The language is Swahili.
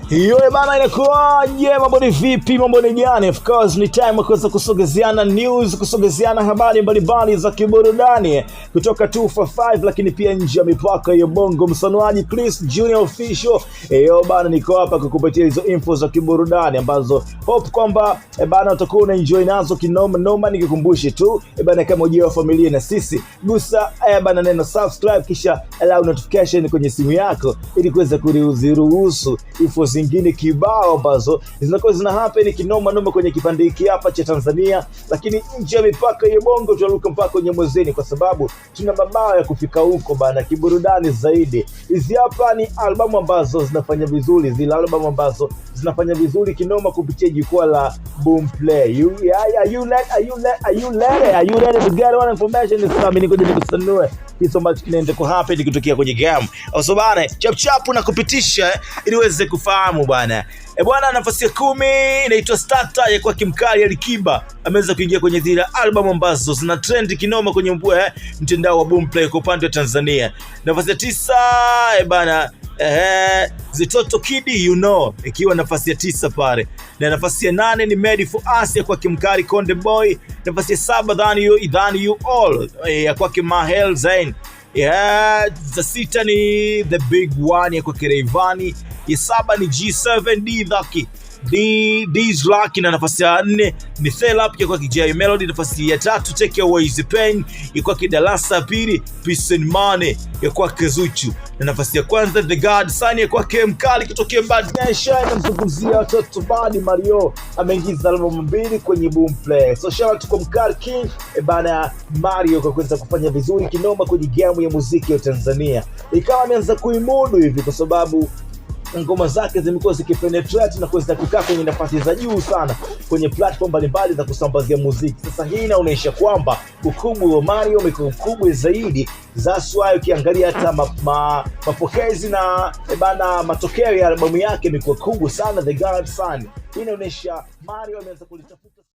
Hiyo bana, inakuwaje? Mambo ni vipi? Mambo ni gani? Of course ni time kuweza kusogezeana news, kusogezeana habari mbalimbali za kiburudani kutoka 245, lakini pia nje ya mipaka ya Bongo. Msanuaji Chris Junior Official. Hiyo bana, niko hapa kukupatia hizo info za kiburudani ambazo hope kwamba bana utakuwa una enjoy nazo kinoma noma. Nikikumbushe tu bana, kama ujio wa familia na sisi, gusa bana neno subscribe kisha allow notification kwenye simu yako ili kuweza kuruhusu info zingine kibao ambazo zinakuwa zina happen kinoma noma kwenye kipande hiki hapa cha Tanzania, lakini nje ya mipaka ya Bongo tunaruka mpaka kwenye mwezini, kwa sababu tuna mabao ya kufika huko bana kiburudani zaidi. Hizi hapa ni albamu ambazo zinafanya vizuri, zile albamu ambazo zinafanya vizuri kinoma kupitia jukwaa la Boomplay. Are you ready to get one information? Mimi niko jeni kusanue hizo match kinaenda kwa happen kutokea kwenye game. Also bana, chap na kupitisha ili uweze kufahamu bana. Bwana, nafasi ya 10 inaitwa Starter ya kwa Kimkali Alikiba. Ameweza kuingia kwenye zile album ambazo zina trend kinoma kwenye mtandao wa Boomplay kwa upande wa Tanzania. Nafasi ya 9 bana, Zitoto Kid You Know ikiwa nafasi ya 9 pale. Na nafasi ya 8 ni Made for Us ya kwa Kimkali Konde Boy. Nafasi ya 7 Than You All ya kwa Mahel Zain. Za 6 ni The Big One ya kwa Rayvanny. Ya 7 ni G7 D Dhaki D's Lucky. Na nafasi ya 4 ni Thelap ya kwa J Melody. Nafasi ya 3 Take Away the Pain ya kwa Darasa Pili Peace and Money ya kwa Zuchu. Na nafasi ya kwanza The God Son ya kwa Mkali kutokea Bad Nation. Namzungumzia watoto Badi Mario, ameingiza albamu 2 kwenye Boomplay. So shout out kwa Mkali King bana Mario kwa kuweza kufanya vizuri kinoma kwenye game ya muziki wa Tanzania. Ikawa ameanza kuimudu hivi kwa sababu ngoma zake zimekuwa zikipenetrate na kuweza kukaa kwenye nafasi za juu sana kwenye platform mbalimbali za kusambazia muziki. Sasa hii inaonyesha kwamba ukubwa wa Mario umekuwa mkubwa zaidi. That's why ukiangalia hata mapokezi na bana matokeo ya albamu yake imekuwa kubwa sana, The God Son. Hii inaonyesha Mario ameanza kulitafuta